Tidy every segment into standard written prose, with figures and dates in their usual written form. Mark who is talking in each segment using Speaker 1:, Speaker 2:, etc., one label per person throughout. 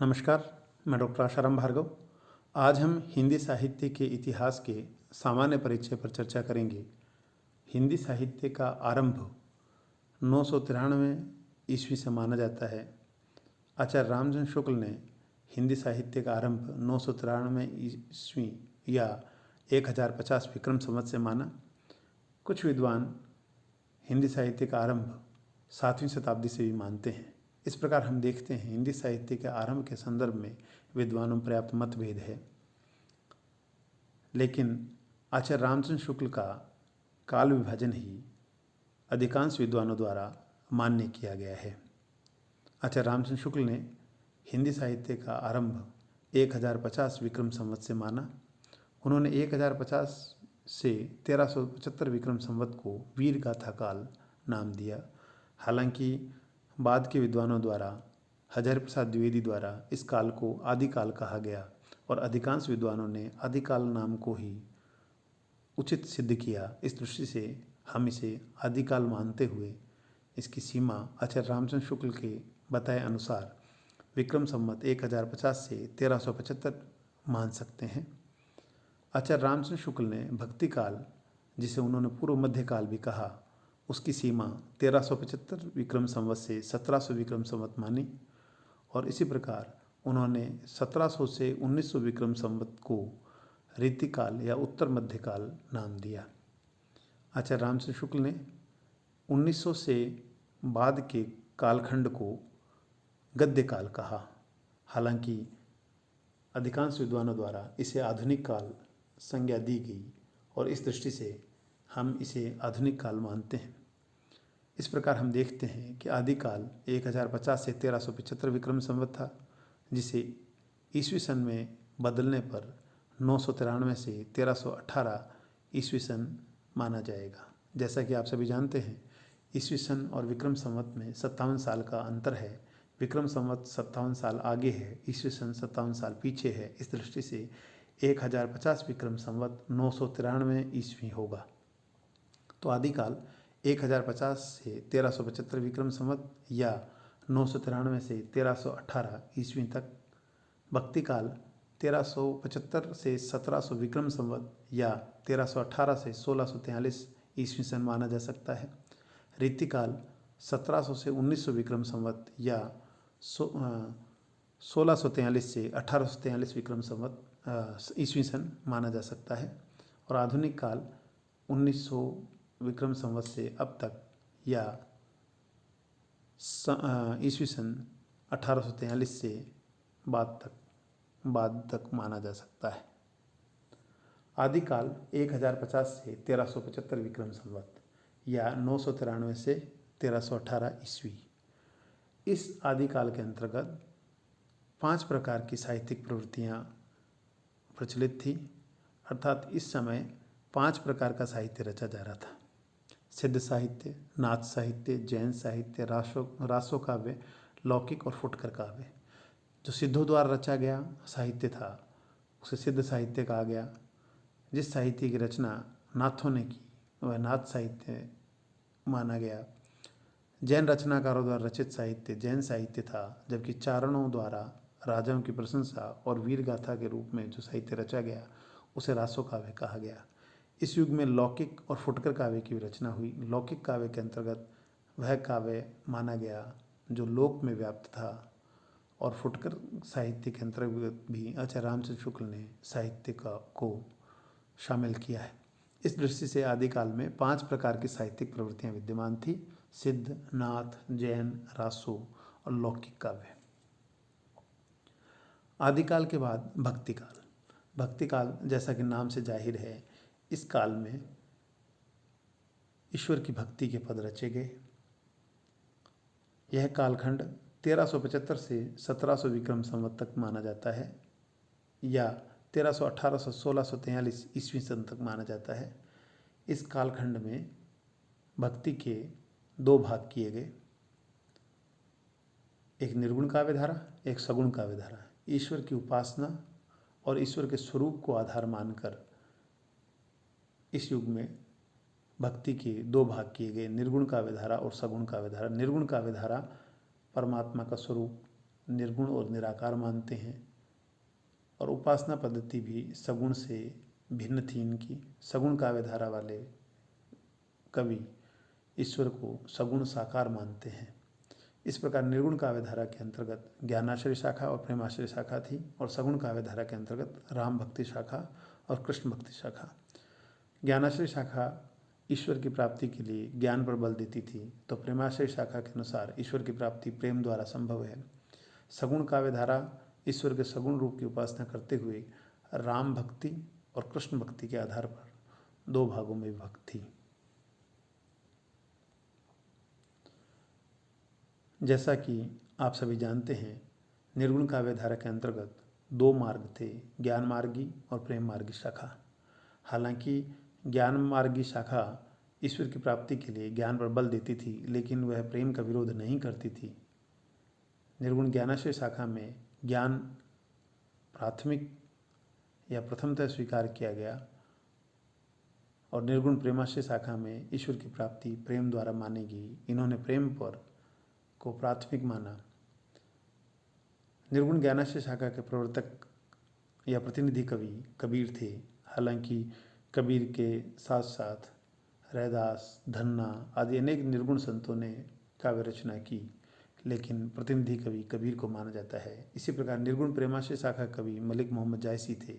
Speaker 1: नमस्कार, मैं डॉक्टर आशाराम भार्गव। आज हम हिंदी साहित्य के इतिहास के सामान्य परिचय पर चर्चा करेंगे। हिंदी साहित्य का आरंभ 993 ईस्वी से माना जाता है। आचार्य रामचंद्र शुक्ल ने हिंदी साहित्य का आरंभ 993 ईस्वी या 1050 विक्रम संवत से माना। कुछ विद्वान हिंदी साहित्य का आरंभ 7वीं शताब्दी से भी मानते हैं। इस प्रकार हम देखते हैं हिंदी साहित्य के आरंभ के संदर्भ में विद्वानों में पर्याप्त मतभेद है, लेकिन आचार्य रामचंद्र शुक्ल का काल विभाजन ही अधिकांश विद्वानों द्वारा मान्य किया गया है। आचार्य रामचंद्र शुक्ल ने हिंदी साहित्य का आरंभ 1050 विक्रम संवत से माना। उन्होंने 1050 से 1375 विक्रम संवत को वीर गाथा काल नाम दिया। हालांकि बाद के विद्वानों द्वारा हजारी प्रसाद द्विवेदी द्वारा इस काल को आदिकाल कहा गया और अधिकांश विद्वानों ने आदिकाल नाम को ही उचित सिद्ध किया। इस दृष्टि से हम इसे आदिकाल मानते हुए इसकी सीमा आचार्य रामचंद्र शुक्ल के बताए अनुसार विक्रम संवत 1050 से 1375 मान सकते हैं। आचार्य रामचंद्र शुक्ल ने भक्ति काल, जिसे उन्होंने पूर्व मध्य काल भी कहा, उसकी सीमा 1375 विक्रम संवत से 1700 विक्रम संवत मानी और इसी प्रकार उन्होंने 1700 से 1900 विक्रम संवत को रीतिकाल या उत्तर मध्यकाल नाम दिया। आचार्य रामचंद्र शुक्ल ने 1900 से बाद के कालखंड को गद्य काल कहा। हालांकि अधिकांश विद्वानों द्वारा इसे आधुनिक काल संज्ञा दी गई और इस दृष्टि से हम इसे आधुनिक काल मानते हैं। इस प्रकार हम देखते हैं कि आदिकाल 1050 से 1375 विक्रम संवत था, जिसे ईस्वी सन में बदलने पर 993 से 1318 ईस्वी सन माना जाएगा। जैसा कि आप सभी जानते हैं, ईस्वी सन और विक्रम संवत में 57 साल का अंतर है। विक्रम संवत 57 साल आगे है, ईस्वी सन 57 साल पीछे है। इस दृष्टि से 1050 विक्रम संवत 993 ईस्वी होगा। तो आदिकाल 1050 से 1375 विक्रम संवत या 993 से 1318 ईस्वी तक, भक्ति काल 1375 से 1700 विक्रम संवत या 1318 से 1643 ईस्वी सन माना जा सकता है। रीतिकाल 1700 से 1900 विक्रम संवत या 1643 से 1843 विक्रम संवत ईस्वी सन माना जा सकता है और आधुनिक काल 1900 विक्रम संवत से अब तक या ईस्वी सन 1843 से बाद तक माना जा सकता है। आदिकाल 1050 से 1375 विक्रम संवत या 993 से 1318 ईस्वी। इस आदिकाल के अंतर्गत 5 प्रकार की साहित्यिक प्रवृत्तियाँ प्रचलित थी, अर्थात इस समय 5 प्रकार का साहित्य रचा जा रहा था। सिद्ध साहित्य, नाथ साहित्य, जैन साहित्य, रासो काव्य, लौकिक और फुटकर काव्य। जो सिद्धों द्वारा रचा गया साहित्य था उसे सिद्ध साहित्य कहा गया। जिस साहित्य की रचना नाथों ने की वह नाथ साहित्य माना गया। जैन रचनाकारों द्वारा रचित साहित्य जैन साहित्य था, जबकि चारणों द्वारा राजाओं की प्रशंसा और वीर गाथा के रूप में जो साहित्य रचा गया उसे रासो काव्य कहा गया। इस युग में लौकिक और फुटकर काव्य की रचना हुई। लौकिक काव्य के अंतर्गत वह काव्य माना गया जो लोक में व्याप्त था और फुटकर साहित्य के अंतर्गत भी आचार्य रामचंद्र शुक्ल ने साहित्य को शामिल किया है। इस दृष्टि से आदिकाल में 5 प्रकार की साहित्यिक प्रवृत्तियाँ विद्यमान थी: सिद्ध, नाथ, जैन, रासो और लौकिक काव्य। आदिकाल के बाद भक्ति काल। भक्ति काल, जैसा कि नाम से जाहिर है, इस काल में ईश्वर की भक्ति के पद रचे गए। यह कालखंड 1375 से 1700 विक्रम संवत तक माना जाता है या 1318 से 1643 ईस्वी सन तक माना जाता है। इस कालखंड में भक्ति के 2 भाग किए गए, एक निर्गुण काव्य धारा, एक सगुण काव्य धारा। ईश्वर की उपासना और ईश्वर के स्वरूप को आधार मानकर इस युग में भक्ति के 2 भाग किए गए, निर्गुण काव्य धारा और सगुण काव्य धारा। निर्गुण काव्य धारा परमात्मा का स्वरूप निर्गुण और निराकार मानते हैं और उपासना पद्धति भी सगुण से भिन्न थी इनकी। सगुण काव्यधारा वाले कवि ईश्वर को सगुण साकार मानते हैं। इस प्रकार निर्गुण काव्यधारा के अंतर्गत ज्ञानाश्रय शाखा और प्रेमाश्रय शाखा थी और सगुण काव्यधारा के अंतर्गत राम भक्ति शाखा और कृष्ण भक्ति शाखा। ज्ञानाश्रय शाखा ईश्वर की प्राप्ति के लिए ज्ञान पर बल देती थी, तो प्रेमाश्रय शाखा के अनुसार ईश्वर की प्राप्ति प्रेम द्वारा संभव है। सगुण काव्यधारा ईश्वर के सगुण रूप की उपासना करते हुए राम भक्ति और कृष्ण भक्ति के आधार पर दो भागों में विभक्त थी। जैसा कि आप सभी जानते हैं, निर्गुण काव्यधारा के अंतर्गत दो मार्ग थे, ज्ञान मार्गी और प्रेम मार्गी शाखा। हालांकि ज्ञान मार्गी शाखा ईश्वर की प्राप्ति के लिए ज्ञान पर बल देती थी, लेकिन वह प्रेम का विरोध नहीं करती थी। निर्गुण ज्ञानाश्रय शाखा में ज्ञान प्राथमिक या प्रथमतः स्वीकार किया गया और निर्गुण प्रेमाश्रय शाखा में ईश्वर की प्राप्ति प्रेम द्वारा मानेगी। इन्होंने प्रेम पर को प्राथमिक माना। निर्गुण ज्ञानाश्रय शाखा के प्रवर्तक या प्रतिनिधि कवि कबीर थे। हालांकि कबीर के साथ साथ रैदास, धन्ना आदि अनेक निर्गुण संतों ने काव्य रचना की, लेकिन प्रतिनिधि कवि कबीर को माना जाता है। इसी प्रकार निर्गुण प्रेमाश्रय शाखा कवि मलिक मोहम्मद जायसी थे।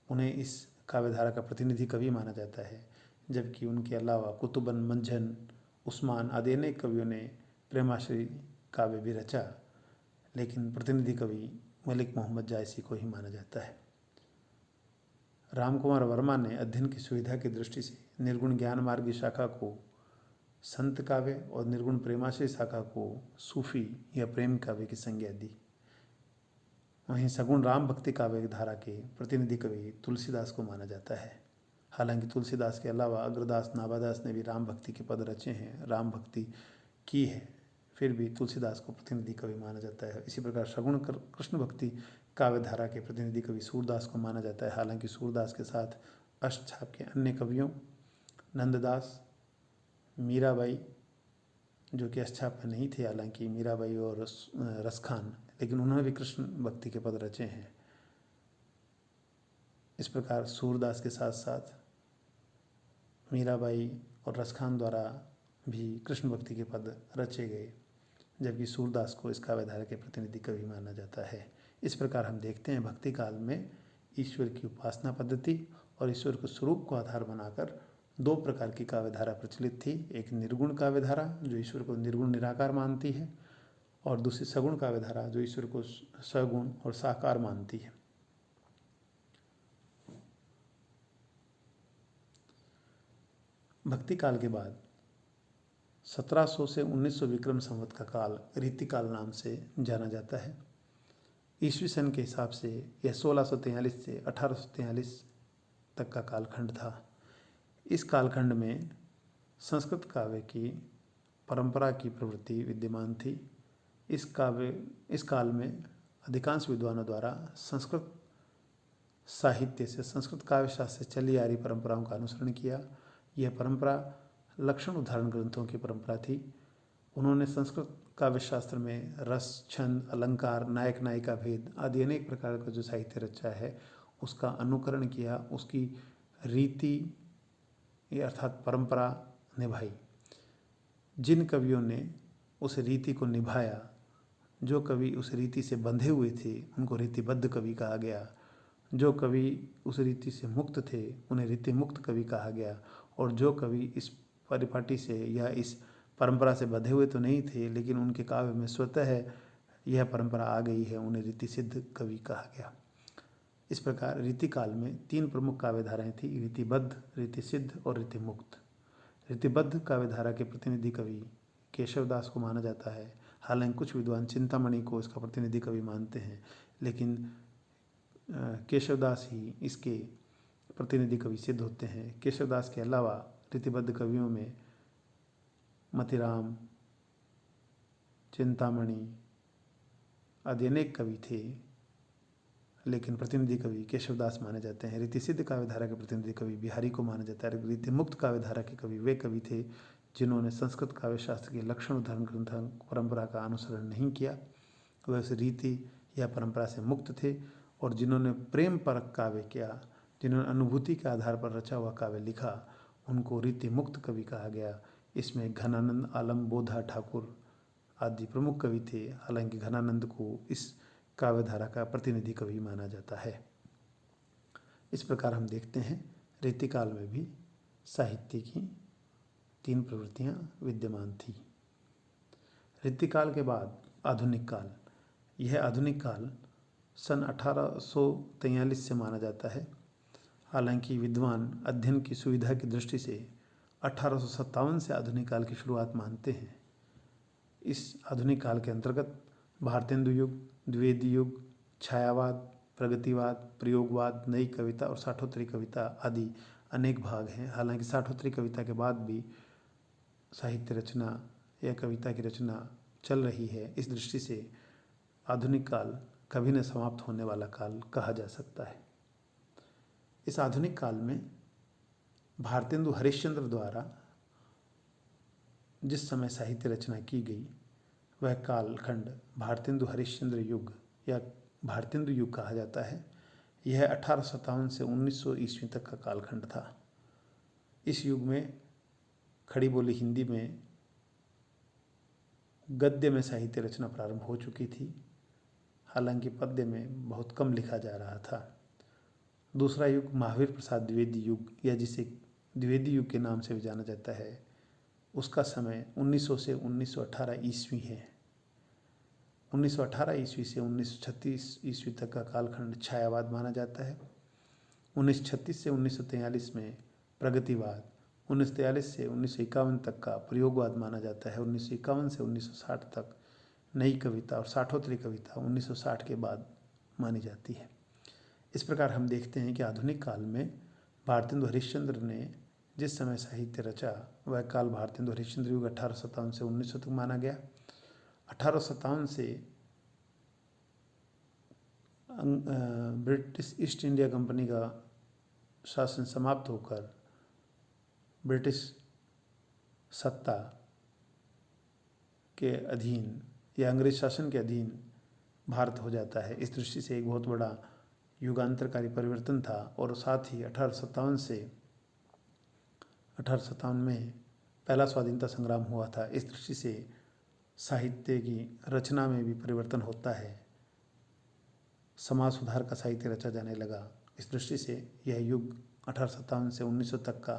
Speaker 1: उन्हें इस काव्यधारा का प्रतिनिधि कवि माना जाता है, जबकि उनके अलावा कुतुबन, मंझन, उस्मान आदि अनेक कवियों ने प्रेमाश्रय काव्य भी रचा, लेकिन प्रतिनिधि कवि मलिक मोहम्मद जायसी को ही माना जाता है। रामकुमार वर्मा ने अध्ययन की सुविधा की दृष्टि से निर्गुण ज्ञान मार्गी शाखा को संत काव्य और निर्गुण प्रेमाश्रय शाखा को सूफी या प्रेम काव्य की संज्ञा दी। वहीं सगुण राम भक्ति काव्य धारा के प्रतिनिधि कवि तुलसीदास को माना जाता है। हालांकि तुलसीदास के अलावा अग्रदास, नाभादास ने भी राम भक्ति के पद रचे हैं, राम भक्ति की है, फिर भी तुलसीदास को प्रतिनिधि कवि माना जाता है। इसी प्रकार सगुण कृष्ण भक्ति काव्यधारा के प्रतिनिधि कवि सूरदास को माना जाता है। हालांकि सूरदास के साथ अष्टछाप के अन्य कवियों नंददास, मीराबाई, जो कि अष्टछाप में नहीं थे, हालांकि मीराबाई और रसखान, लेकिन उन्होंने भी कृष्ण भक्ति के पद रचे हैं। इस प्रकार सूरदास के साथ साथ मीराबाई और रसखान द्वारा भी कृष्ण भक्ति के पद रचे गए, जबकि सूरदास को इस काव्यधारा के प्रतिनिधि कवि माना जाता है। इस प्रकार हम देखते हैं भक्ति काल में ईश्वर की उपासना पद्धति और ईश्वर के स्वरूप को आधार बनाकर दो प्रकार की काव्यधारा प्रचलित थी। एक निर्गुण काव्यधारा जो ईश्वर को निर्गुण निराकार मानती है, और दूसरी सगुण काव्यधारा जो ईश्वर को सगुण और साकार मानती है। भक्ति काल के बाद 1700 से 1900 विक्रम संवत का काल रीतिकाल नाम से जाना जाता है। ईस्वी सन के हिसाब से यह 1643 से 1843 तक का कालखंड था। इस कालखंड में संस्कृत काव्य की परंपरा की प्रवृत्ति विद्यमान थी। इस काल में अधिकांश विद्वानों द्वारा संस्कृत साहित्य से, संस्कृत काव्य शास्त्र से चली आ रही परंपराओं का अनुसरण किया। यह परंपरा लक्षण उदाहरण ग्रंथों की परंपरा थी। उन्होंने संस्कृत काव्य शास्त्र में रस, छंद, अलंकार, नायक नायिका भेद आदि अनेक प्रकार का जो साहित्य रचा है उसका अनुकरण किया, उसकी रीति अर्थात परंपरा निभाई। जिन कवियों ने उस रीति को निभाया, जो कवि उस रीति से बंधे हुए थे, उनको रीतिबद्ध कवि कहा गया। जो कवि उस रीति से मुक्त थे, उन्हें रीति मुक्त कवि कहा गया। और जो कवि इस परिपाटी से या इस परंपरा से बंधे हुए तो नहीं थे, लेकिन उनके काव्य में स्वतः यह परंपरा आ गई है, उन्हें रीति सिद्ध कवि कहा गया। इस प्रकार रीतिकाल में तीन प्रमुख काव्यधाराएं थी, रीतिबद्ध, रीति सिद्ध और रीति मुक्त। रीतिबद्ध काव्यधारा के प्रतिनिधि कवि केशवदास को माना जाता है। हालांकि कुछ विद्वान चिंतामणि को इसका प्रतिनिधि कवि मानते हैं, लेकिन केशवदास ही इसके प्रतिनिधि कवि सिद्ध होते हैं। केशवदास के अलावा रीतिबद्ध कवियों में मतिराम, चिंतामणि आदि अनेक कवि थे, लेकिन प्रतिनिधि कवि केशवदास माने जाते हैं। रीति सिद्ध काव्यधारा के प्रतिनिधि कवि बिहारी को माना जाता है। रीति मुक्त काव्यधारा के कवि वे कवि थे जिन्होंने संस्कृत काव्य शास्त्र के लक्षण उदाहरण ग्रंथ परंपरा का अनुसरण नहीं किया। वह उस रीति या परंपरा से मुक्त थे, और जिन्होंने प्रेम परक काव्य किया, जिन्होंने अनुभूति के आधार पर रचा हुआ काव्य लिखा, उनको रीति मुक्त कवि कहा गया। इसमें घनानंद आलम बोधा ठाकुर आदि प्रमुख कवि थे। हालांकि घनानंद को इस काव्यधारा का प्रतिनिधि कवि माना जाता है। इस प्रकार हम देखते हैं रीतिकाल में भी साहित्य की 3 प्रवृत्तियां विद्यमान थी। रीतिकाल के बाद आधुनिक काल। यह आधुनिक काल सन 1843 से माना जाता है। हालांकि विद्वान अध्ययन की सुविधा की दृष्टि से 1857 से आधुनिक काल की शुरुआत मानते हैं। इस आधुनिक काल के अंतर्गत भारतेंदु युग, द्विवेदी युग, छायावाद, प्रगतिवाद, प्रयोगवाद, नई कविता और साठोत्तरी कविता आदि अनेक भाग हैं। हालांकि साठोत्तरी कविता के बाद भी साहित्य रचना या कविता की रचना चल रही है। इस दृष्टि से आधुनिक काल कभी न समाप्त होने वाला काल कहा जा सकता है। इस आधुनिक काल में भारतेंदु हरिश्चंद्र द्वारा जिस समय साहित्य रचना की गई, वह कालखंड भारतेंदु हरिश्चंद्र युग या भारतेंदु युग कहा जाता है। यह 1857 से 1900 ईस्वी तक का कालखंड था। इस युग में खड़ी बोली हिंदी में गद्य में साहित्य रचना प्रारंभ हो चुकी थी। हालांकि पद्य में बहुत कम लिखा जा रहा था। दूसरा युग महावीर प्रसाद द्विवेदी युग या जिसे द्विवेदी युग के नाम से भी जाना जाता है, उसका समय 1900 से 1918 ईस्वी है। 1918 ईस्वी से 1936 ईस्वी तक का कालखंड छायावाद माना जाता है। 1936 से 1943 में प्रगतिवाद, 1943 से 1951 तक का प्रयोगवाद माना जाता है। 1951 से 1960 तक नई कविता और साठोत्तरी कविता 1960 के बाद मानी जाती है। इस प्रकार हम देखते हैं कि आधुनिक काल में भारतेंदु हरिश्चंद्र ने जिस समय साहित्य रचा, वह काल भारतेंदु हरिश्चंद्र युग 1857 से 1900 तक माना गया। 1857 से ब्रिटिश ईस्ट इंडिया कंपनी का शासन समाप्त होकर ब्रिटिश सत्ता के अधीन या अंग्रेज शासन के अधीन भारत हो जाता है। इस दृष्टि से एक बहुत बड़ा युगांतरकारी परिवर्तन था। और साथ ही 1857 से 1857 में पहला स्वाधीनता संग्राम हुआ था। इस दृष्टि से साहित्य की रचना में भी परिवर्तन होता है। समाज सुधार का साहित्य रचा जाने लगा। इस दृष्टि से यह युग 1857 से 1900 तक का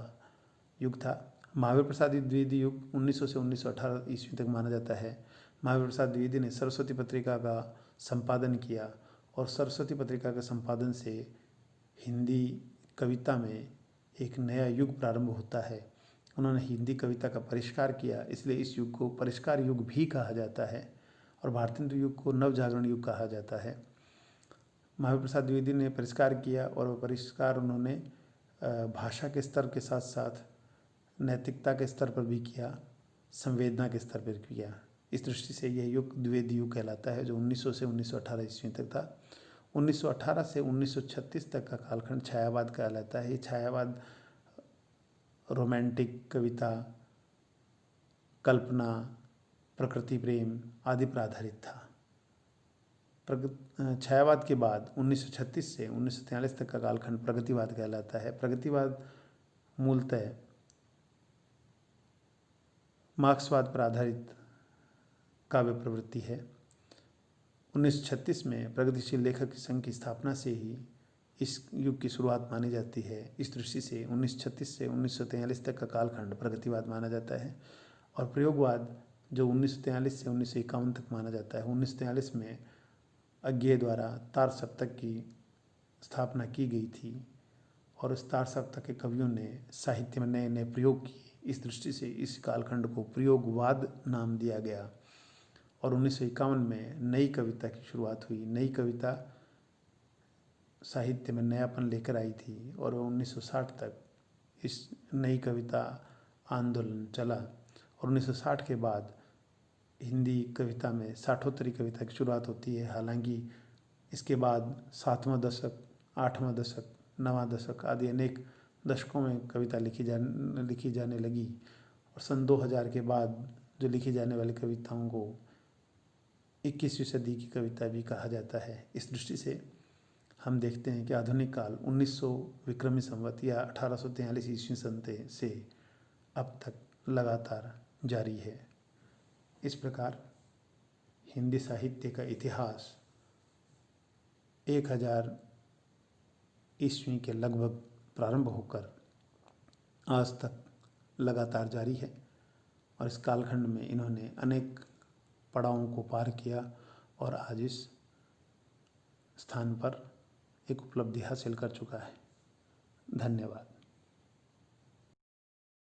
Speaker 1: युग था। महावीर प्रसाद द्विवेदी युग 1900 से 1918 ईस्वी तक माना जाता है। महावीर प्रसाद द्विवेदी ने सरस्वती पत्रिका का संपादन किया और सरस्वती पत्रिका के संपादन से हिंदी कविता में एक नया युग प्रारंभ होता है। उन्होंने हिंदी कविता का परिष्कार किया, इसलिए इस युग को परिष्कार युग भी कहा जाता है और भारतेंदु युग को नवजागरण युग कहा जाता है। महावीर प्रसाद द्विवेदी ने परिष्कार किया और वह परिष्कार उन्होंने भाषा के स्तर के साथ साथ नैतिकता के स्तर पर भी किया, संवेदना के स्तर पर किया। इस दृष्टि से यह युग द्विवेदी युग कहलाता है, जो 1900 से 1918 ईस्वी तक था। 1918 से 1936 तक का कालखंड छायावाद कहलाता है। ये छायावाद रोमांटिक कविता, कल्पना, प्रकृति प्रेम आदि पर आधारित था। छायावाद के बाद 1936 से 1943 तक का कालखंड प्रगतिवाद कहलाता है। प्रगतिवाद मूलतः मार्क्सवाद पर आधारित काव्य प्रवृत्ति है। 1936 में प्रगतिशील लेखक संघ की स्थापना से ही इस युग की शुरुआत मानी जाती है। इस दृष्टि से 1936 से 1943 तक का कालखंड प्रगतिवाद माना जाता है। और प्रयोगवाद जो 1943 से 1951 तक माना जाता है। 1943 में अज्ञेय द्वारा तार सप्तक की स्थापना की गई थी और उस तार सप्तक के कवियों ने साहित्य में नए नए प्रयोग किए। इस दृष्टि से इस कालखंड को प्रयोगवाद नाम दिया गया। और 1951 में नई कविता की शुरुआत हुई। नई कविता साहित्य में नयापन लेकर आई थी और 1960 तक इस नई कविता आंदोलन चला। और 1960 के बाद हिंदी कविता में साठोत्तरी कविता की शुरुआत होती है। हालांकि इसके बाद 7वां दशक, 8वां दशक, 9वां दशक आदि अनेक दशकों में कविता लिखी जाने लगी। और सन 2000 के बाद जो लिखी जाने वाली कविताओं को 21वीं सदी की कविता भी कहा जाता है। इस दृष्टि से हम देखते हैं कि आधुनिक काल 1900 विक्रमी संवत या 1843 ईस्वी सन से अब तक लगातार जारी है। इस प्रकार हिंदी साहित्य का इतिहास 1000 ईस्वी के लगभग प्रारंभ होकर आज तक लगातार जारी है और इस कालखंड में इन्होंने अनेक पड़ावों को पार किया और आज इस स्थान पर एक उपलब्धि हासिल कर चुका है। धन्यवाद।